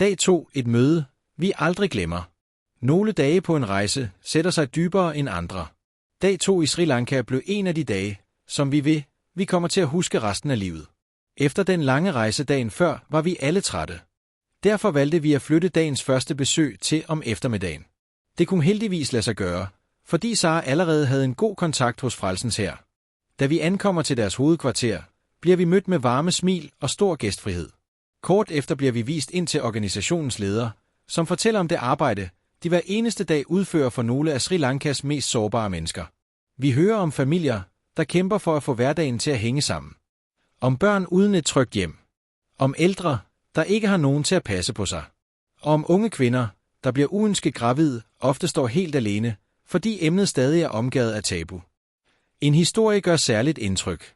Dag 2. Et møde, vi aldrig glemmer. Nogle dage på en rejse sætter sig dybere end andre. Dag 2 i Sri Lanka blev en af de dage, som vi kommer til at huske resten af livet. Efter den lange rejse dagen før var vi alle trætte. Derfor valgte vi at flytte dagens første besøg til om eftermiddagen. Det kunne heldigvis lade sig gøre, fordi Sara allerede havde en god kontakt hos Frelsens Hær. Da vi ankommer til deres hovedkvarter, bliver vi mødt med varme smil og stor gæstfrihed. Kort efter bliver vi vist ind til organisationens leder, som fortæller om det arbejde, de hver eneste dag udfører for nogle af Sri Lankas mest sårbare mennesker. Vi hører om familier, der kæmper for at få hverdagen til at hænge sammen. Om børn uden et trygt hjem. Om ældre, der ikke har nogen til at passe på sig. Og om unge kvinder, der bliver uønsket gravide, ofte står helt alene, fordi emnet stadig er omgivet af tabu. En historie gør særligt indtryk.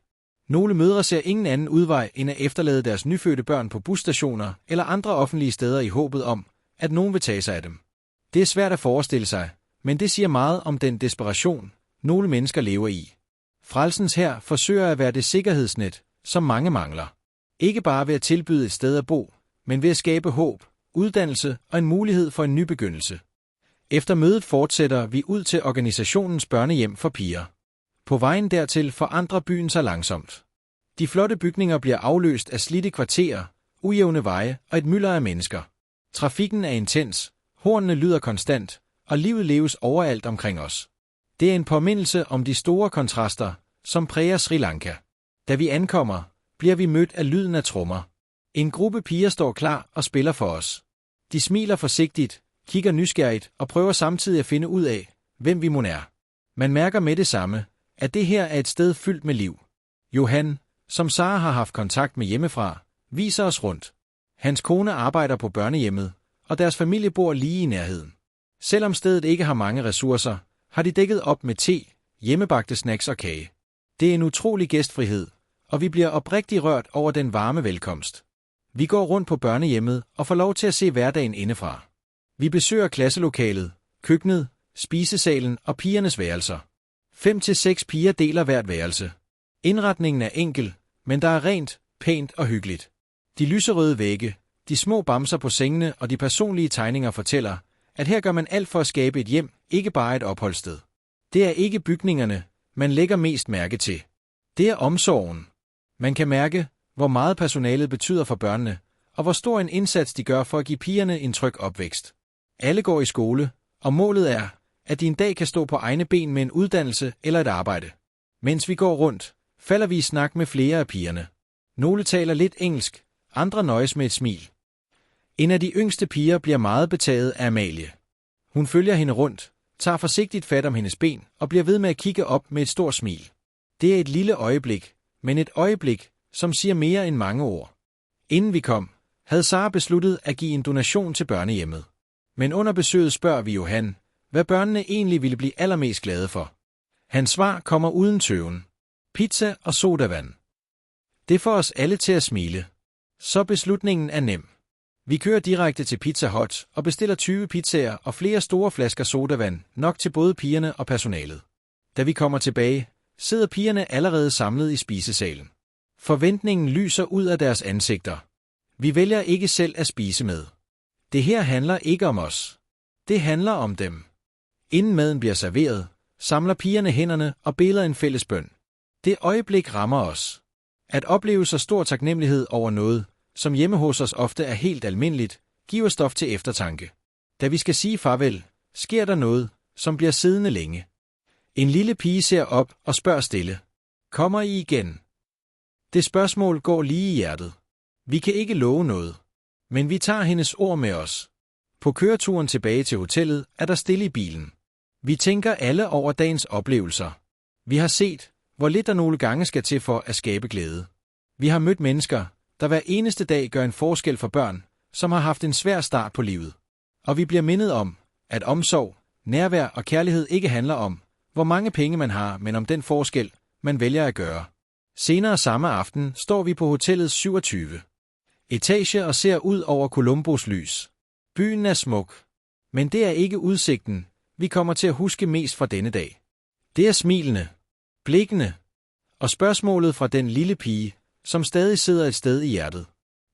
Nogle mødre ser ingen anden udvej end at efterlade deres nyfødte børn på busstationer eller andre offentlige steder i håbet om, at nogen vil tage sig af dem. Det er svært at forestille sig, men det siger meget om den desperation, nogle mennesker lever i. Frelsens Hær forsøger at være det sikkerhedsnet, som mange mangler. Ikke bare ved at tilbyde et sted at bo, men ved at skabe håb, uddannelse og en mulighed for en ny begyndelse. Efter mødet fortsætter vi ud til organisationens børnehjem for piger. På vejen dertil forandrer byen sig langsomt. De flotte bygninger bliver afløst af slidte kvarterer, ujævne veje og et mylder af mennesker. Trafikken er intens, hornene lyder konstant, og livet leves overalt omkring os. Det er en påmindelse om de store kontraster, som præger Sri Lanka. Da vi ankommer, bliver vi mødt af lyden af trommer. En gruppe piger står klar og spiller for os. De smiler forsigtigt, kigger nysgerrigt og prøver samtidig at finde ud af, hvem vi mon er. Man mærker med det samme, at det her er et sted fyldt med liv. Johan, som Sara har haft kontakt med hjemmefra, viser os rundt. Hans kone arbejder på børnehjemmet, og deres familie bor lige i nærheden. Selvom stedet ikke har mange ressourcer, har de dækket op med te, hjemmebagte snacks og kage. Det er en utrolig gæstfrihed, og vi bliver oprigtigt rørt over den varme velkomst. Vi går rundt på børnehjemmet og får lov til at se hverdagen indefra. Vi besøger klasselokalet, køkkenet, spisesalen og pigernes værelser. 5-6 piger deler hvert værelse. Indretningen er enkel, men der er rent, pænt og hyggeligt. De lyserøde vægge, de små bamser på sengene og de personlige tegninger fortæller, at her gør man alt for at skabe et hjem, ikke bare et opholdssted. Det er ikke bygningerne, man lægger mest mærke til. Det er omsorgen. Man kan mærke, hvor meget personalet betyder for børnene, og hvor stor en indsats de gør for at give pigerne en tryg opvækst. Alle går i skole, og målet er, at de en dag kan stå på egne ben med en uddannelse eller et arbejde. Mens vi går rundt, falder vi i snak med flere af pigerne. Nogle taler lidt engelsk, andre nøjes med et smil. En af de yngste piger bliver meget betaget af Amalie. Hun følger hende rundt, tager forsigtigt fat om hendes ben og bliver ved med at kigge op med et stort smil. Det er et lille øjeblik, men et øjeblik, som siger mere end mange ord. Inden vi kom, havde Sara besluttet at give en donation til børnehjemmet. Men under besøget spørger vi Johan, hvad børnene egentlig ville blive allermest glade for. Hans svar kommer uden tøven. Pizza og sodavand. Det får os alle til at smile. Så beslutningen er nem. Vi kører direkte til Pizza Hut og bestiller 20 pizzaer og flere store flasker sodavand, nok til både pigerne og personalet. Da vi kommer tilbage, sidder pigerne allerede samlet i spisesalen. Forventningen lyser ud af deres ansigter. Vi vælger ikke selv at spise med. Det her handler ikke om os. Det handler om dem. Inden maden bliver serveret, samler pigerne hænderne og beder en fælles bøn. Det øjeblik rammer os. At opleve så stor taknemmelighed over noget, som hjemme hos os ofte er helt almindeligt, giver stof til eftertanke. Da vi skal sige farvel, sker der noget, som bliver siddende længe. En lille pige ser op og spørger stille. Kommer I igen? Det spørgsmål går lige i hjertet. Vi kan ikke love noget. Men vi tager hendes ord med os. På køreturen tilbage til hotellet er der stille i bilen. Vi tænker alle over dagens oplevelser. Vi har set, hvor lidt der nogle gange skal til for at skabe glæde. Vi har mødt mennesker, der hver eneste dag gør en forskel for børn, som har haft en svær start på livet. Og vi bliver mindet om, at omsorg, nærvær og kærlighed ikke handler om, hvor mange penge man har, men om den forskel, man vælger at gøre. Senere samme aften står vi på hotellets 27. etage og ser ud over Colombos lys. Byen er smuk. Men det er ikke udsigten, vi kommer til at huske mest fra denne dag. Det er smilene, blikkene og spørgsmålet fra den lille pige, som stadig sidder et sted i hjertet.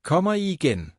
Kommer I igen?